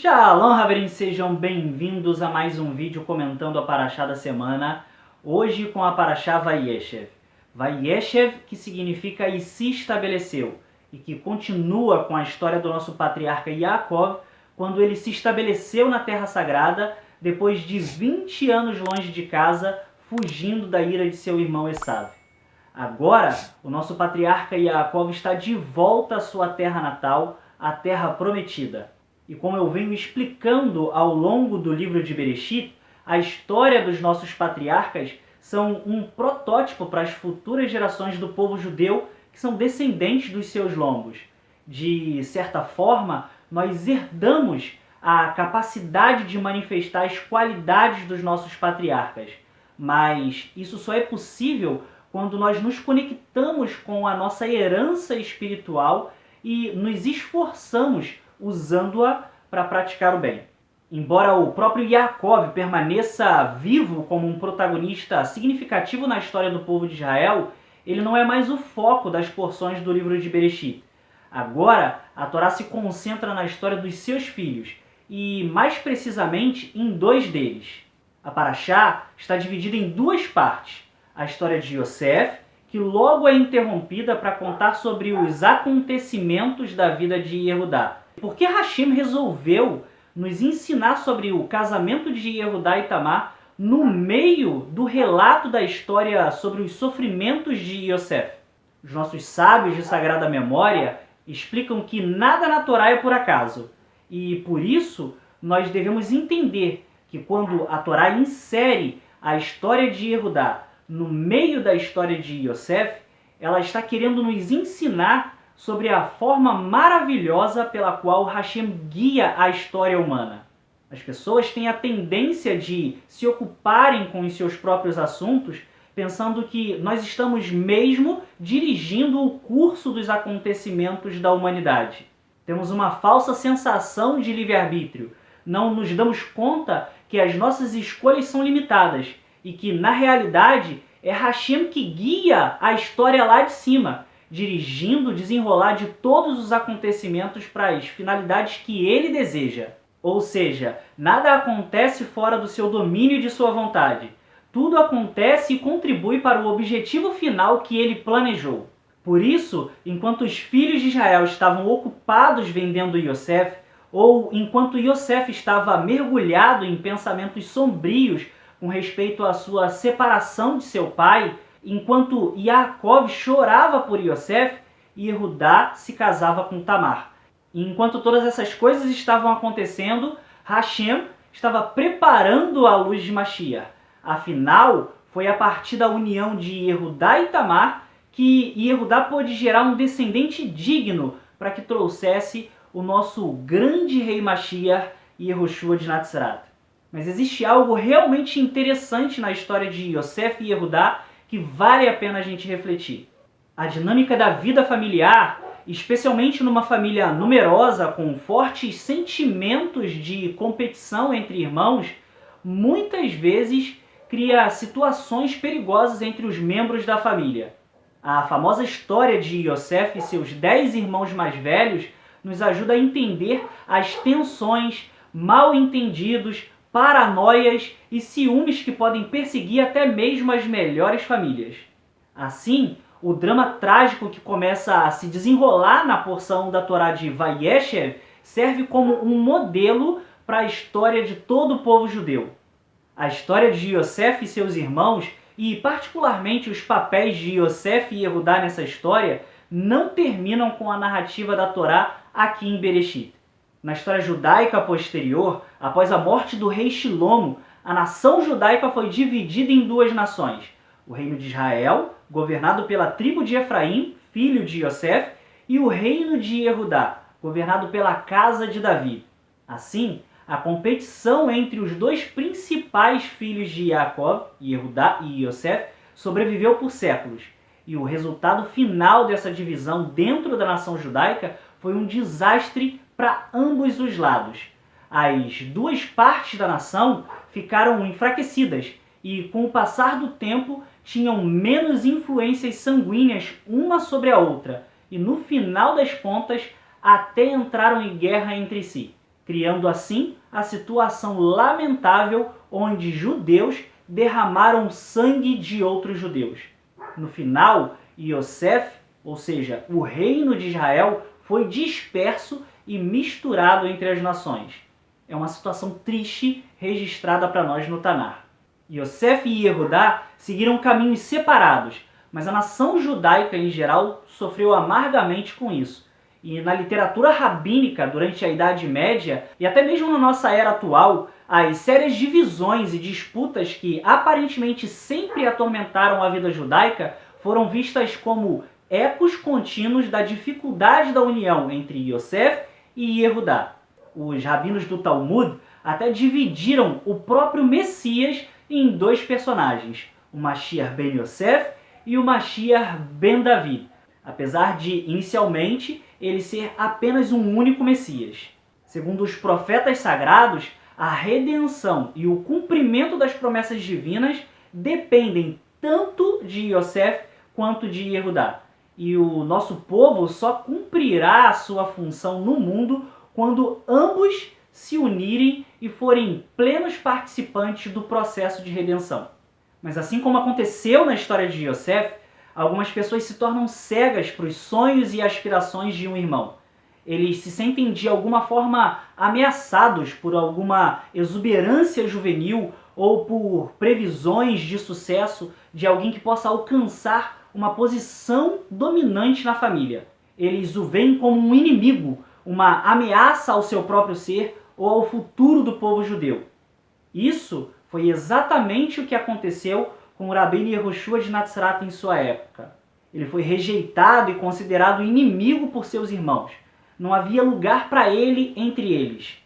Shalom, Haverim, sejam bem-vindos a mais um vídeo comentando a Parashá da semana, hoje com a Parashá Vayeshev. Vayeshev, que significa e se estabeleceu, e que continua com a história do nosso patriarca Yaakov, quando ele se estabeleceu na Terra Sagrada, depois de 20 anos longe de casa, fugindo da ira de seu irmão Esav. Agora, o nosso patriarca Yaakov está de volta à sua terra natal, a terra prometida. E como eu venho explicando ao longo do livro de Bereshit, a história dos nossos patriarcas são um protótipo para as futuras gerações do povo judeu que são descendentes dos seus lombos. De certa forma, nós herdamos a capacidade de manifestar as qualidades dos nossos patriarcas. Mas isso só é possível quando nós nos conectamos com a nossa herança espiritual e nos esforçamos usando-a para praticar o bem. Embora o próprio Yaakov permaneça vivo como um protagonista significativo na história do povo de Israel, ele não é mais o foco das porções do livro de Bereshit. Agora, a Torá se concentra na história dos seus filhos, e mais precisamente em dois deles. A Parashá está dividida em duas partes. A história de Yosef, que logo é interrompida para contar sobre os acontecimentos da vida de Yehudá. Por que Hashem resolveu nos ensinar sobre o casamento de Yehudá e Tamar no meio do relato da história sobre os sofrimentos de Yosef? Os nossos sábios de sagrada memória explicam que nada na Torá é por acaso. E por isso nós devemos entender que quando a Torá insere a história de Yehudá no meio da história de Yosef, ela está querendo nos ensinar sobre a forma maravilhosa pela qual Hashem guia a história humana. As pessoas têm a tendência de se ocuparem com os seus próprios assuntos, pensando que nós estamos mesmo dirigindo o curso dos acontecimentos da humanidade. Temos uma falsa sensação de livre-arbítrio. Não nos damos conta que as nossas escolhas são limitadas e que, na realidade, é Hashem que guia a história lá de cima, dirigindo o desenrolar de todos os acontecimentos para as finalidades que ele deseja. Ou seja, nada acontece fora do seu domínio e de sua vontade. Tudo acontece e contribui para o objetivo final que ele planejou. Por isso, enquanto os filhos de Israel estavam ocupados vendendo Yosef, ou enquanto Yosef estava mergulhado em pensamentos sombrios com respeito à sua separação de seu pai, enquanto Yaakov chorava por Yosef, Yehudá se casava com Tamar. E enquanto todas essas coisas estavam acontecendo, Hashem estava preparando a luz de Mashiach. Afinal, foi a partir da união de Yehudá e Tamar que Yehudá pôde gerar um descendente digno para que trouxesse o nosso grande rei Mashiach, Yehoshua de Natzrat. Mas existe algo realmente interessante na história de Yosef e Yehudá que vale a pena a gente refletir. A dinâmica da vida familiar, especialmente numa família numerosa com fortes sentimentos de competição entre irmãos, muitas vezes cria situações perigosas entre os membros da família. A famosa história de Yosef e seus 10 irmãos mais velhos nos ajuda a entender as tensões, mal-entendidos, paranoias e ciúmes que podem perseguir até mesmo as melhores famílias. Assim, o drama trágico que começa a se desenrolar na porção da Torá de Vayeshev serve como um modelo para a história de todo o povo judeu. A história de Yosef e seus irmãos, e particularmente os papéis de Yosef e Yehudá nessa história, não terminam com a narrativa da Torá aqui em Bereshit. Na história judaica posterior, após a morte do rei Shilomo, a nação judaica foi dividida em duas nações. O reino de Israel, governado pela tribo de Efraim, filho de Yosef, e o reino de Yehudá, governado pela casa de Davi. Assim, a competição entre os dois principais filhos de Yaakov, Yehudá e Yosef, sobreviveu por séculos. E o resultado final dessa divisão dentro da nação judaica foi um desastre para ambos os lados. As duas partes da nação ficaram enfraquecidas e, com o passar do tempo, tinham menos influências sanguíneas uma sobre a outra e, no final das contas, até entraram em guerra entre si. criando assim a situação lamentável onde judeus derramaram sangue de outros judeus. No final, Yosef, ou seja, o reino de Israel, foi disperso e misturado entre as nações. É uma situação triste registrada para nós no Tanar. Yosef e Yehudá seguiram caminhos separados, mas a nação judaica em geral sofreu amargamente com isso. E na literatura rabínica, durante a Idade Média, e até mesmo na nossa era atual, as sérias divisões e disputas que aparentemente sempre atormentaram a vida judaica foram vistas como ecos contínuos da dificuldade da união entre Yosef e Yehudá. Os rabinos do Talmud até dividiram o próprio Messias em dois personagens, o Mashiach ben Yosef e o Mashiach ben David, apesar de, inicialmente, ele ser apenas um único Messias. Segundo os profetas sagrados, a redenção e o cumprimento das promessas divinas dependem tanto de Yosef quanto de Yehudá. E o nosso povo só cumprirá a sua função no mundo quando ambos se unirem e forem plenos participantes do processo de redenção. Mas assim como aconteceu na história de Yosef, algumas pessoas se tornam cegas para os sonhos e aspirações de um irmão. Eles se sentem de alguma forma ameaçados por alguma exuberância juvenil ou por previsões de sucesso de alguém que possa alcançar uma posição dominante na família. Eles o veem como um inimigo, uma ameaça ao seu próprio ser ou ao futuro do povo judeu. Isso foi exatamente o que aconteceu com o Rabbeinu Yehoshua de Natzrat em sua época. Ele foi rejeitado e considerado inimigo por seus irmãos. Não havia lugar para ele entre eles.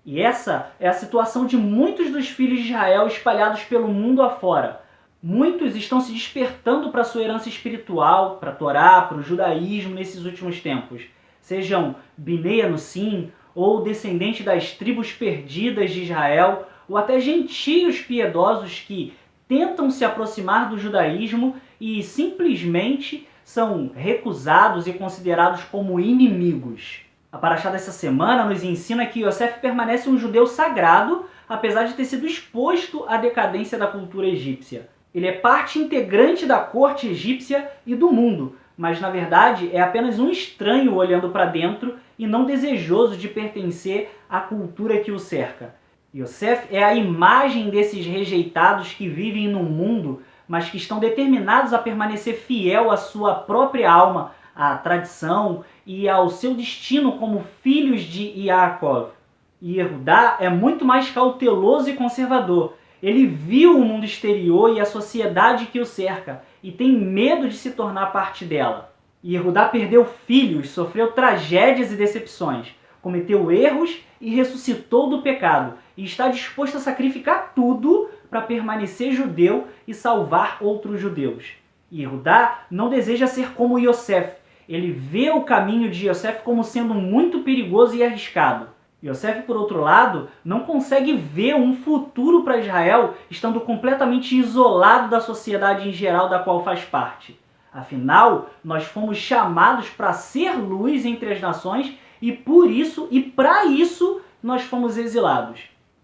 E essa é a situação de muitos dos filhos de Israel espalhados pelo mundo afora. Muitos estão se despertando para a sua herança espiritual, para a Torá, para o judaísmo nesses últimos tempos. Sejam Binei Anussim, ou descendentes das tribos perdidas de Israel, ou até gentios piedosos que tentam se aproximar do judaísmo e simplesmente são recusados e considerados como inimigos. A paraxá dessa semana nos ensina que Yosef permanece um judeu sagrado, apesar de ter sido exposto à decadência da cultura egípcia. Ele é parte integrante da corte egípcia e do mundo, mas na verdade é apenas um estranho olhando para dentro e não desejoso de pertencer à cultura que o cerca. Yosef é a imagem desses rejeitados que vivem no mundo, mas que estão determinados a permanecer fiel à sua própria alma, à tradição e ao seu destino como filhos de Yaakov. E Yehudá é muito mais cauteloso e conservador. Ele viu o mundo exterior e a sociedade que o cerca e tem medo de se tornar parte dela. Yehudá perdeu filhos, sofreu tragédias e decepções, cometeu erros e ressuscitou do pecado, e está disposto a sacrificar tudo para permanecer judeu e salvar outros judeus. Yehudá não deseja ser como Yosef. Ele vê o caminho de Yosef como sendo muito perigoso e arriscado. Yosef, por outro lado, não consegue ver um futuro para Israel estando completamente isolado da sociedade em geral da qual faz parte. Afinal, nós fomos chamados para ser luz entre as nações e por isso e para isso nós fomos exilados.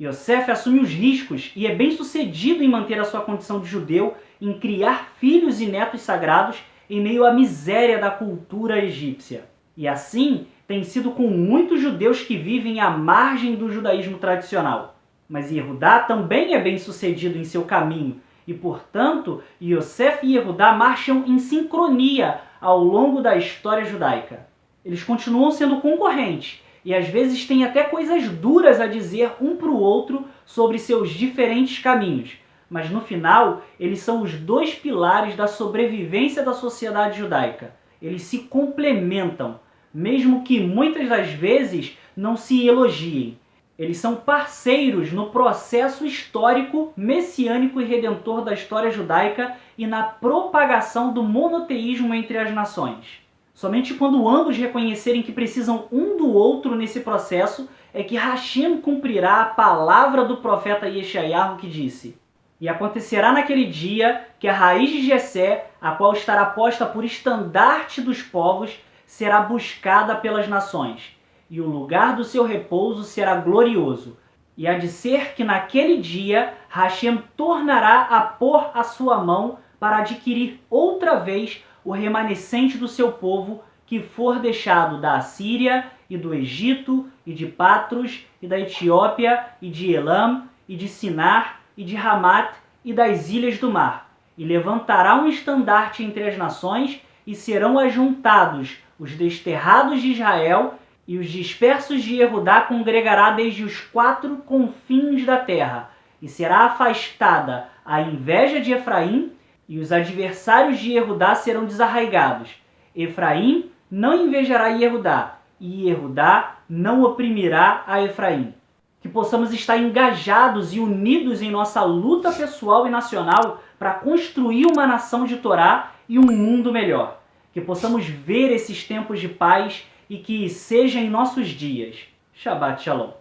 Yosef assume os riscos e é bem sucedido em manter a sua condição de judeu, em criar filhos e netos sagrados em meio à miséria da cultura egípcia. E assim tem sido com muitos judeus que vivem à margem do judaísmo tradicional. Mas Yehudá também é bem sucedido em seu caminho, e portanto Yosef e Yehudá marcham em sincronia ao longo da história judaica. Eles continuam sendo concorrentes, e às vezes têm até coisas duras a dizer um para o outro sobre seus diferentes caminhos. Mas no final, eles são os dois pilares da sobrevivência da sociedade judaica. Eles se complementam, mesmo que muitas das vezes não se elogiem. Eles são parceiros no processo histórico, messiânico e redentor da história judaica e na propagação do monoteísmo entre as nações. Somente quando ambos reconhecerem que precisam um do outro nesse processo é que Hashem cumprirá a palavra do profeta Yeshayahu que disse: "E acontecerá naquele dia que a raiz de Jessé, a qual estará posta por estandarte dos povos, será buscada pelas nações. e o lugar do seu repouso será glorioso. E há de ser que naquele dia Hashem tornará a pôr a sua mão para adquirir outra vez o remanescente do seu povo que for deixado da Assíria e do Egito e de Patros e da Etiópia e de Elam e de Sinar e de Ramat e das ilhas do mar. E levantará um estandarte entre as nações e serão ajuntados os desterrados de Israel, e os dispersos de Jehudá congregará desde os 4 confins da terra, e será afastada a inveja de Efraim, e os adversários de Jehudá serão desarraigados. Efraim não invejará Jehudá, e Jehudá não oprimirá a Efraim. Que possamos estar engajados e unidos em nossa luta pessoal e nacional para construir uma nação de Torá e um mundo melhor. Que possamos ver esses tempos de paz e que seja em nossos dias. Shabbat Shalom.